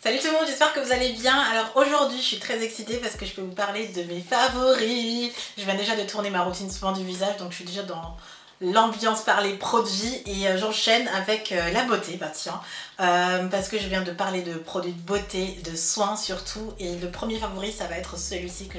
Salut tout le monde, j'espère que vous allez bien. Alors aujourd'hui je suis très excitée parce que je peux vous parler de mes favoris. Je viens déjà de tourner ma routine soin du visage, donc je suis déjà dans l'ambiance par les produits et j'enchaîne avec la beauté, bah tiens, parce que je viens de parler de produits de beauté, de soins surtout, et le premier favori ça va être celui-ci que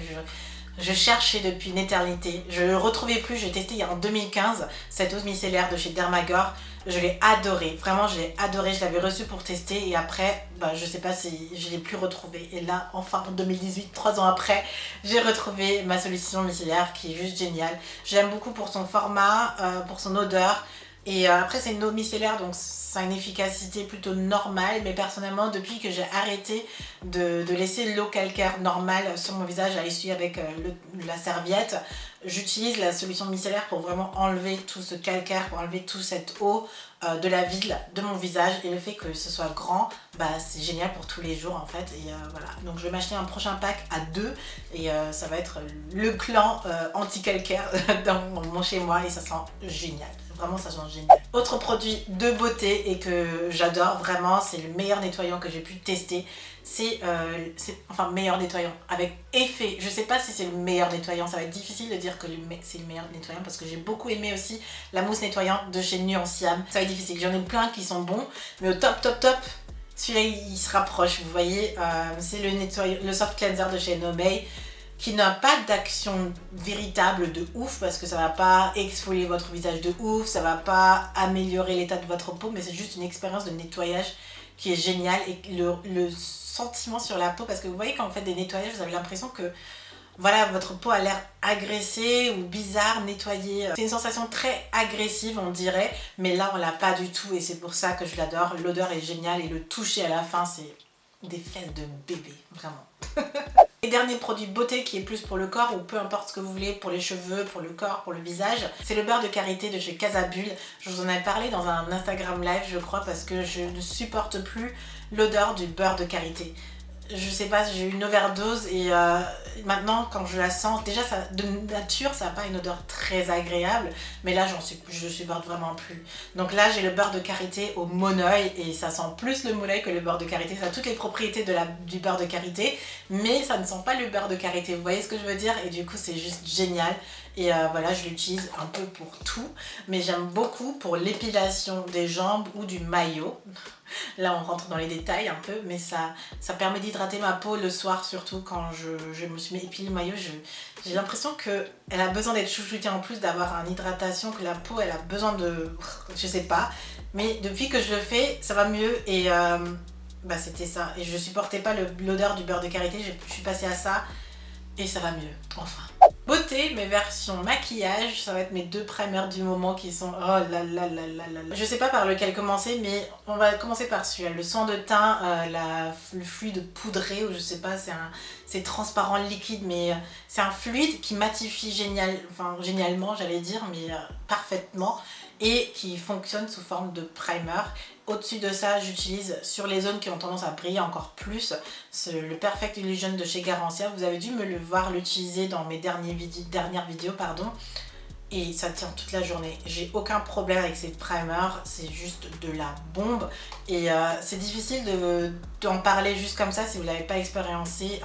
je cherchais depuis une éternité. Je ne le retrouvais plus, j'ai testé il y a en 2015 cette eau micellaire de chez Dermagor. Je l'ai adoré, vraiment je l'ai adoré, je l'avais reçu pour tester et après, bah, je sais pas si je l'ai plus retrouvé. Et là, enfin en 2018, 3 ans après, j'ai retrouvé ma solution micellaire qui est juste géniale. J'aime beaucoup pour son format, pour son odeur. Et après c'est une eau micellaire donc ça a une efficacité plutôt normale, mais personnellement depuis que j'ai arrêté de laisser l'eau calcaire normale sur mon visage à essuyer avec la serviette, j'utilise la solution micellaire pour vraiment enlever tout ce calcaire, pour enlever toute cette eau de la ville de mon visage, et le fait que ce soit grand, bah c'est génial pour tous les jours en fait. Et voilà, donc je vais m'acheter un prochain pack à 2 et ça va être le clan anti-calcaire dans mon chez moi et ça sent génial. Vraiment ça sent génial. Autre produit de beauté et que j'adore vraiment, c'est le meilleur nettoyant que j'ai pu tester. C'est enfin meilleur nettoyant avec effet. Je sais pas si c'est le meilleur nettoyant, ça va être difficile de dire que c'est le meilleur nettoyant parce que j'ai beaucoup aimé aussi la mousse nettoyante de chez Nuanciam. Ça va être difficile, j'en ai plein qui sont bons, mais au top, celui-là il se rapproche, vous voyez. C'est le soft cleanser de chez Nomei, qui n'a pas d'action véritable de ouf parce que ça va pas exfolier votre visage de ouf, ça va pas améliorer l'état de votre peau, mais c'est juste une expérience de nettoyage qui est géniale. Et le sentiment sur la peau, parce que vous voyez quand vous faites des nettoyages, vous avez l'impression que voilà, votre peau a l'air agressée ou bizarre, nettoyée. C'est une sensation très agressive on dirait, mais là on l'a pas du tout et c'est pour ça que je l'adore. L'odeur est géniale et le toucher à la fin c'est des fesses de bébé, vraiment. Et dernier produit beauté qui est plus pour le corps ou peu importe ce que vous voulez, pour les cheveux, pour le corps, pour le visage, c'est le beurre de karité de chez Casabule. Je vous en avais parlé dans un Instagram live je crois, parce que je ne supporte plus l'odeur du beurre de karité. Je sais pas, j'ai eu une overdose et maintenant quand je la sens, déjà ça, de nature ça n'a pas une odeur très agréable, mais là je supporte vraiment plus. Donc là j'ai le beurre de karité au monoeil et ça sent plus le monoeil que le beurre de karité. Ça a toutes les propriétés du beurre de karité, mais ça ne sent pas le beurre de karité, vous voyez ce que je veux dire? Et du coup c'est juste génial. Et voilà, je l'utilise un peu pour tout, mais j'aime beaucoup pour l'épilation des jambes ou du maillot. Là on rentre dans les détails un peu, mais ça permet d'hydrater ma peau le soir, surtout quand je me suis épilé le maillot. J'ai l'impression qu'elle a besoin d'être chouchoutée en plus, d'avoir une hydratation, que la peau elle a besoin de... je sais pas, mais depuis que je le fais ça va mieux et bah c'était ça. Et je supportais pas l'odeur du beurre de karité, je suis passée à ça et ça va mieux, enfin. Beauté, mes versions maquillage, ça va être mes deux primers du moment qui sont... oh là là là là là là. Je sais pas par lequel commencer, mais on va commencer par celui-là. Le soin de teint, le fluide poudré, ou je sais pas, c'est transparent liquide, mais c'est un fluide qui matifie génialement, j'allais dire, mais parfaitement, et qui fonctionne sous forme de primer. Au-dessus de ça, j'utilise sur les zones qui ont tendance à briller encore plus le Perfect Illusion de chez Garancia. Vous avez dû me le voir l'utiliser dans mes dernières vidéos, pardon. Et ça tient toute la journée. J'ai aucun problème avec ces primers, c'est juste de la bombe. Et c'est difficile d'en parler juste comme ça si vous ne l'avez pas expérimenté.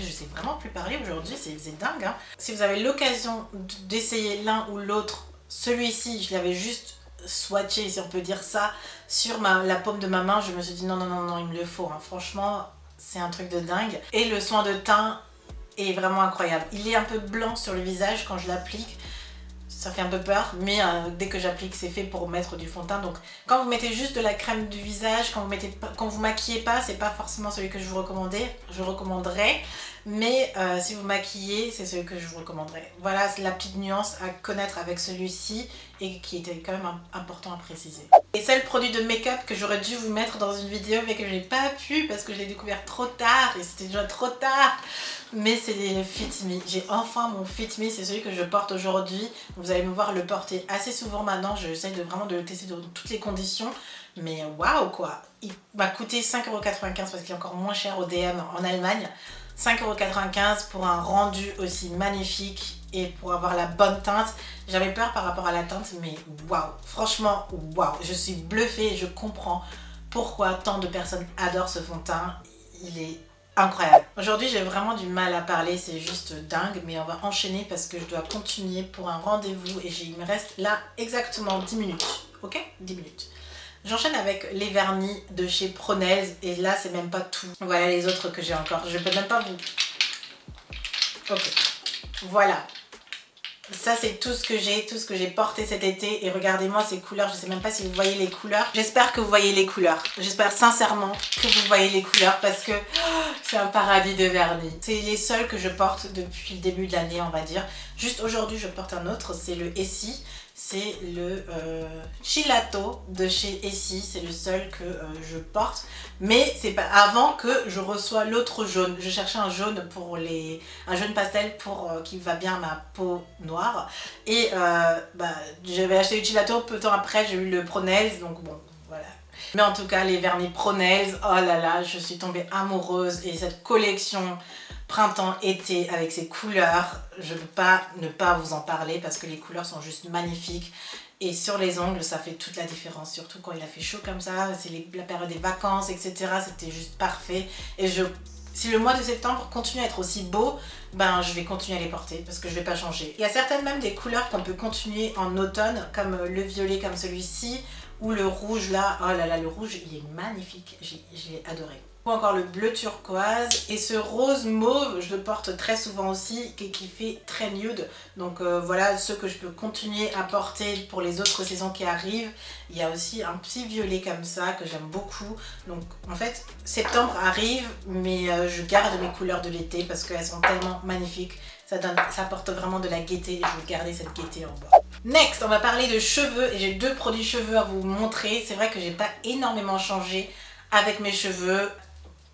Je sais vraiment plus parler aujourd'hui, c'est dingue, hein. Si vous avez l'occasion d'essayer l'un ou l'autre, celui-ci, je l'avais juste swatché, si on peut dire ça, sur la paume de ma main. Je me suis dit non, il me le faut, hein. Franchement, c'est un truc de dingue. Et le soin de teint est vraiment incroyable. Il est un peu blanc sur le visage quand je l'applique. Ça fait un peu peur, mais dès que j'applique, c'est fait pour mettre du fond de teint. Donc quand vous mettez juste de la crème du visage, quand vous maquillez pas, c'est pas forcément celui que je vous recommanderais. Mais si vous maquillez, c'est celui que je vous recommanderais. Voilà, c'est la petite nuance à connaître avec celui-ci et qui était quand même important à préciser. Et c'est le produit de make-up que j'aurais dû vous mettre dans une vidéo mais que je n'ai pas pu parce que je l'ai découvert trop tard et c'était déjà trop tard. Mais c'est le Fit Me. J'ai enfin mon Fit Me, c'est celui que je porte aujourd'hui. Vous allez me voir le porter assez souvent maintenant. J'essaie vraiment de le tester dans toutes les conditions. Mais waouh quoi! Il m'a coûté 5,95 € parce qu'il est encore moins cher au DM en Allemagne. 5,95 € pour un rendu aussi magnifique et pour avoir la bonne teinte. J'avais peur par rapport à la teinte, mais waouh, franchement waouh, je suis bluffée et je comprends pourquoi tant de personnes adorent ce fond de teint. Il est incroyable. Aujourd'hui j'ai vraiment du mal à parler, c'est juste dingue, mais on va enchaîner parce que je dois continuer pour un rendez-vous et il me reste là exactement 10 minutes. Ok, 10 minutes. J'enchaîne avec les vernis de chez Pro Nails et là c'est même pas tout. Voilà les autres que j'ai encore. Je peux même pas vous... Ok. Voilà. Ça c'est tout ce que j'ai porté cet été et regardez-moi ces couleurs, je sais même pas si vous voyez les couleurs. J'espère que vous voyez les couleurs. J'espère sincèrement que vous voyez les couleurs parce que c'est un paradis de vernis. C'est les seuls que je porte depuis le début de l'année on va dire. Juste aujourd'hui je porte un autre, c'est le Essie. C'est le Chilato de chez Essie, c'est le seul que je porte. Mais c'est pas avant que je reçois l'autre jaune. Je cherchais un jaune pour un jaune pastel pour qui va bien à ma peau noire. Et j'avais acheté le Chilato, peu de temps après j'ai eu le Pro Nails, donc bon voilà. Mais en tout cas les vernis Pro Nails, oh là là, je suis tombée amoureuse et cette collection printemps-été avec ces couleurs, je ne peux pas ne pas vous en parler parce que les couleurs sont juste magnifiques et sur les ongles ça fait toute la différence, surtout quand il a fait chaud comme ça, c'est la période des vacances etc, c'était juste parfait et si le mois de septembre continue à être aussi beau, ben je vais continuer à les porter parce que je vais pas changer. Il y a certaines même des couleurs qu'on peut continuer en automne comme le violet comme celui-ci ou le rouge là, oh là là le rouge il est magnifique, je l'ai adoré. Ou encore le bleu turquoise et ce rose mauve je le porte très souvent aussi qui fait très nude, donc voilà ceux que je peux continuer à porter pour les autres saisons qui arrivent. Il y a aussi un petit violet comme ça que j'aime beaucoup, donc en fait septembre arrive mais je garde mes couleurs de l'été parce qu'elles sont tellement magnifiques, ça apporte vraiment de la gaieté et je veux garder cette gaieté en bas. Next, on va parler de cheveux et j'ai deux produits cheveux à vous montrer. C'est vrai que j'ai pas énormément changé avec mes cheveux.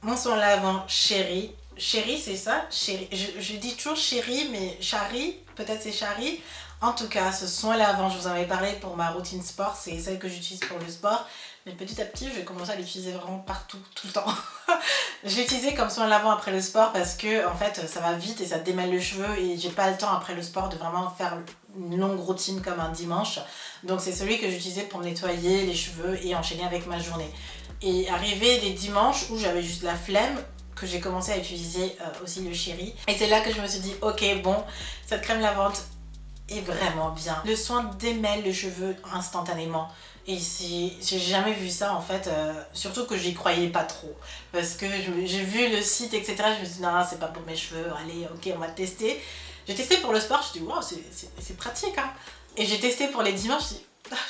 Mon soin lavant Chéri. Chéri, c'est ça? Chéri. Je dis toujours Chéri, mais Chari, peut-être c'est Chari. En tout cas, ce soin lavant, je vous en avais parlé pour ma routine sport, c'est celle que j'utilise pour le sport. Mais petit à petit, je vais commencer à l'utiliser vraiment partout, tout le temps. Je l'ai utilisé comme soin lavant après le sport parce que en fait, ça va vite et ça démêle le cheveu et j'ai pas le temps après le sport de vraiment faire une longue routine comme un dimanche. Donc c'est celui que j'utilisais pour nettoyer les cheveux et enchaîner avec ma journée. Et arrivé des dimanches où j'avais juste la flemme, que j'ai commencé à utiliser aussi le Chéri. Et c'est là que je me suis dit, ok bon, cette crème lavante est vraiment bien. Le soin démêle les cheveux instantanément. Et j'ai jamais vu ça en fait, surtout que j'y croyais pas trop. Parce que j'ai vu le site etc, je me suis dit non c'est pas pour mes cheveux, allez ok on va tester. J'ai testé pour le sport, je me suis dit wow c'est pratique hein. Et j'ai testé pour les dimanches, je me suis dit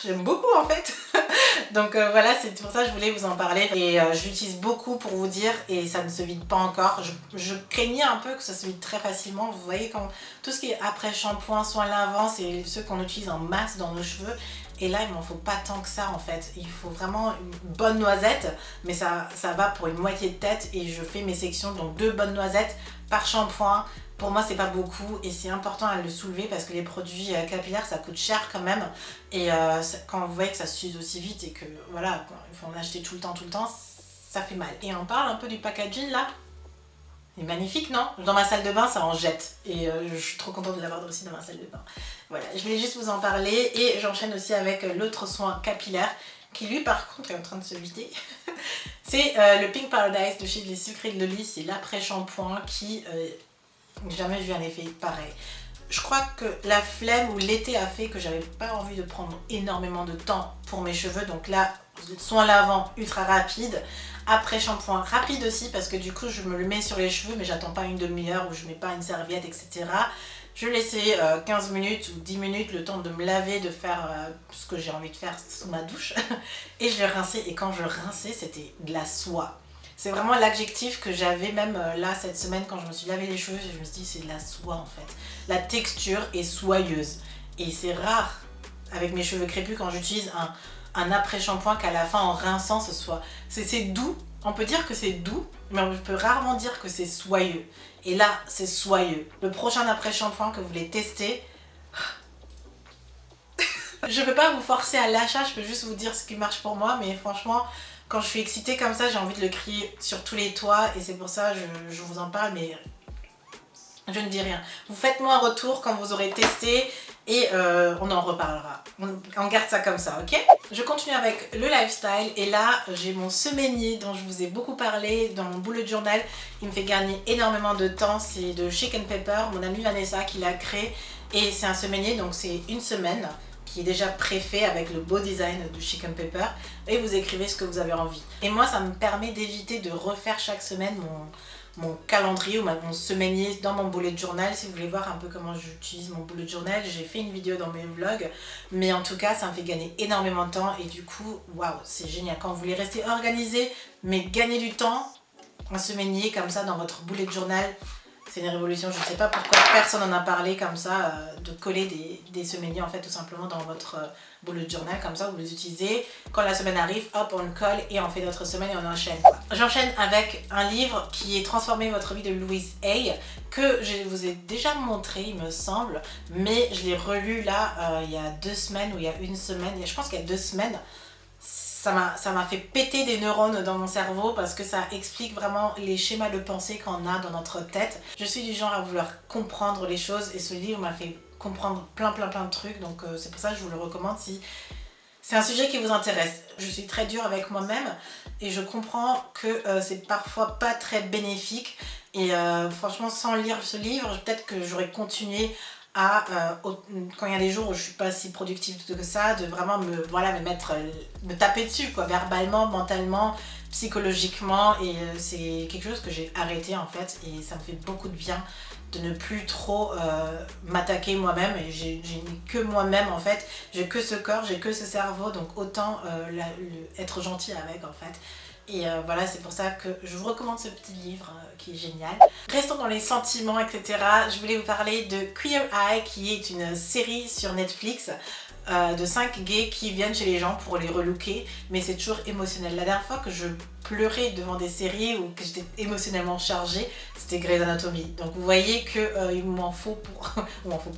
j'aime beaucoup en fait. Donc voilà, c'est pour ça que je voulais vous en parler. Et je l'utilise beaucoup pour vous dire et ça ne se vide pas encore. Je craignais un peu que ça se vide très facilement. Vous voyez quand tout ce qui est après shampoing, soin lavant, c'est ceux qu'on utilise en masse dans nos cheveux. Et là il m'en faut pas tant que ça en fait. Il faut vraiment une bonne noisette. Mais ça va pour une moitié de tête et je fais mes sections. Donc 2 bonnes noisettes par shampoing. Pour moi c'est pas beaucoup et c'est important à le soulever parce que les produits capillaires ça coûte cher quand même et quand vous voyez que ça s'use aussi vite et que voilà il faut en acheter tout le temps ça fait mal. Et on parle un peu du packaging là, il est magnifique non? Dans ma salle de bain ça en jette et je suis trop contente de l'avoir aussi dans ma salle de bain. Voilà, je voulais juste vous en parler et j'enchaîne aussi avec l'autre soin capillaire qui lui par contre est en train de se vider. C'est le Pink Paradise de chez Les Sucrés de Loli, c'est l'après-shampoing qui... j'ai jamais vu un effet pareil. Je crois que la flemme ou l'été a fait que j'avais pas envie de prendre énormément de temps pour mes cheveux. Donc là, soin lavant ultra rapide. Après shampoing rapide aussi parce que du coup je me le mets sur les cheveux mais j'attends pas une demi-heure ou je mets pas une serviette etc. Je laissais 15 minutes ou 10 minutes le temps de me laver, de faire ce que j'ai envie de faire sous ma douche. Et je rinçais et quand je rinçais c'était de la soie. C'est vraiment l'adjectif que j'avais même là cette semaine quand je me suis lavé les cheveux, je me suis dit c'est de la soie en fait. La texture est soyeuse et c'est rare avec mes cheveux crépus quand j'utilise un après-shampoing qu'à la fin en rinçant ce soit... C'est doux, on peut dire que c'est doux mais on peut rarement dire que c'est soyeux. Et là c'est soyeux. Le prochain après-shampoing que vous voulez tester... Je peux pas vous forcer à l'achat, je peux juste vous dire ce qui marche pour moi mais franchement... Quand je suis excitée comme ça, j'ai envie de le crier sur tous les toits et c'est pour ça que je vous en parle, mais je ne dis rien. Vous faites-moi un retour quand vous aurez testé et on en reparlera. On garde ça comme ça, ok? Je continue avec le lifestyle et là j'ai mon semainier dont je vous ai beaucoup parlé dans mon bullet journal. Il me fait gagner énormément de temps, c'est de Chic & Pepper, mon amie Vanessa qui l'a créé et c'est un semainier donc c'est une semaine qui est déjà préfait avec le beau design du Chic & Pepper et vous écrivez ce que vous avez envie. Et moi ça me permet d'éviter de refaire chaque semaine mon calendrier ou mon semainier dans mon bullet journal. Si vous voulez voir un peu comment j'utilise mon bullet journal, j'ai fait une vidéo dans mes vlogs, mais en tout cas ça me fait gagner énormément de temps et du coup waouh, c'est génial quand vous voulez rester organisé mais gagner du temps. Un semainier comme ça dans votre bullet journal, c'est une révolution. Je ne sais pas pourquoi personne n'en a parlé comme ça, de coller des semainiers en fait tout simplement dans votre bullet journal, comme ça vous les utilisez. Quand la semaine arrive, hop on le colle et on fait notre semaine et on enchaîne. J'enchaîne avec un livre qui est Transformer votre vie de Louise Hay, que je vous ai déjà montré il me semble, mais je l'ai relu là il y a 2 semaines ou il y a une semaine, je pense qu'il y a 2 semaines. Ça m'a fait péter des neurones dans mon cerveau parce que ça explique vraiment les schémas de pensée qu'on a dans notre tête. Je suis du genre à vouloir comprendre les choses et ce livre m'a fait comprendre plein de trucs, donc c'est pour ça que je vous le recommande si c'est un sujet qui vous intéresse. Je suis très dure avec moi-même et je comprends que c'est parfois pas très bénéfique et franchement sans lire ce livre peut-être que j'aurais continué à, quand il y a des jours où je suis pas si productive que ça, de vraiment me taper dessus quoi, verbalement, mentalement, psychologiquement et c'est quelque chose que j'ai arrêté en fait et ça me fait beaucoup de bien de ne plus trop m'attaquer moi-même et j'ai que moi-même en fait, j'ai que ce corps, j'ai que ce cerveau donc autant être gentil avec en fait. Et voilà, c'est pour ça que je vous recommande ce petit livre qui est génial. Restons dans les sentiments, etc. Je voulais vous parler de Queer Eye, qui est une série sur Netflix de 5 gays qui viennent chez les gens pour les relooker, mais c'est toujours émotionnel. La dernière fois que je pleurais devant des séries ou que j'étais émotionnellement chargée, c'était Grey's Anatomy. Donc vous voyez que il m'en faut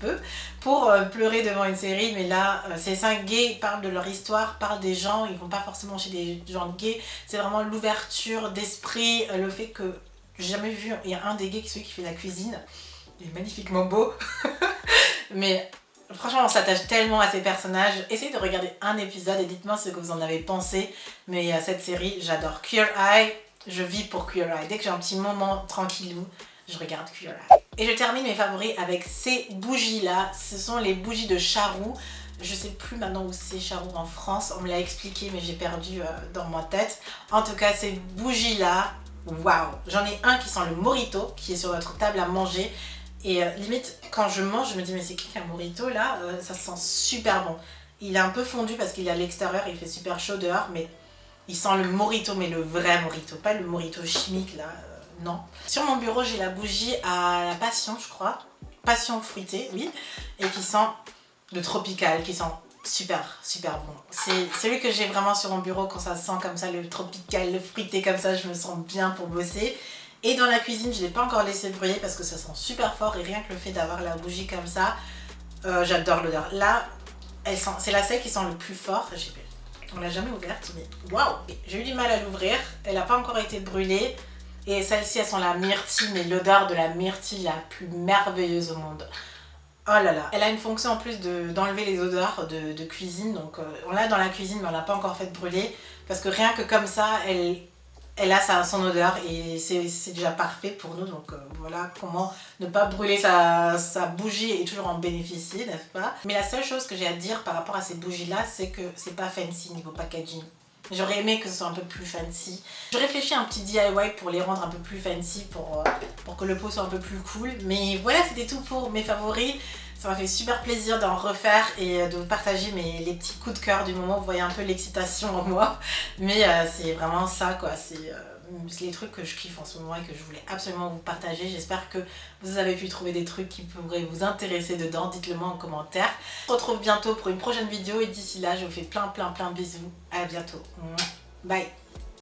peu pour pleurer devant une série, mais là ces 5 gays parlent de leur histoire, parlent des gens, ils vont pas forcément chez des gens gays, c'est vraiment l'ouverture d'esprit, le fait que j'ai jamais vu, il y a un des gays celui qui fait la cuisine, il est magnifiquement beau, mais franchement on s'attache tellement à ces personnages. Essayez de regarder un épisode et dites-moi ce que vous en avez pensé, mais cette série j'adore. Queer Eye, je vis pour Queer Eye, dès que j'ai un petit moment tranquillou, je regarde Queer Eye. Et je termine mes favoris avec ces bougies là, ce sont les bougies de Charroux. Je sais plus maintenant où c'est Charroux en France, on me l'a expliqué mais j'ai perdu dans ma tête. En tout cas ces bougies là, waouh, j'en ai un qui sent le mojito qui est sur notre table à manger. Et limite quand je mange je me dis mais c'est qui un mojito là, ça sent super bon. Il est un peu fondu parce qu'il est à l'extérieur, il fait super chaud dehors, mais il sent le mojito, mais le vrai mojito, pas le mojito chimique là, non. Sur mon bureau j'ai la bougie à la passion je crois, passion fruitée, oui, et qui sent le tropical, qui sent super bon. C'est celui que j'ai vraiment sur mon bureau quand ça sent comme ça le tropical, le fruité comme ça, je me sens bien pour bosser. Et dans la cuisine, je ne l'ai pas encore laissé brûler parce que ça sent super fort et rien que le fait d'avoir la bougie comme ça, j'adore l'odeur. Là, c'est la seule qui sent le plus fort. On l'a jamais ouverte, mais waouh! J'ai eu du mal à l'ouvrir, elle n'a pas encore été brûlée. Et celle-ci, elle sent la myrtille, mais l'odeur de la myrtille la plus merveilleuse au monde. Oh là là, elle a une fonction en plus d'enlever les odeurs de cuisine, donc on l'a dans la cuisine mais on l'a pas encore fait brûler parce que rien que comme ça, elle a son odeur et c'est déjà parfait pour nous, donc voilà comment ne pas brûler sa bougie et toujours en bénéficier, n'est-ce pas? Mais la seule chose que j'ai à dire par rapport à ces bougies là, c'est que c'est pas fancy niveau packaging. J'aurais aimé que ce soit un peu plus fancy. Je réfléchis à un petit DIY pour les rendre un peu plus fancy, pour que le pot soit un peu plus cool. Mais voilà, c'était tout pour mes favoris. Ça m'a fait super plaisir d'en refaire et de vous partager les petits coups de cœur du moment. Vous voyez un peu l'excitation en moi. Mais c'est vraiment ça quoi, c'est les trucs que je kiffe en ce moment et que je voulais absolument vous partager. J'espère que vous avez pu trouver des trucs qui pourraient vous intéresser dedans. Dites-le moi en commentaire. On se retrouve bientôt pour une prochaine vidéo et d'ici là je vous fais plein de bisous. À bientôt. Bye.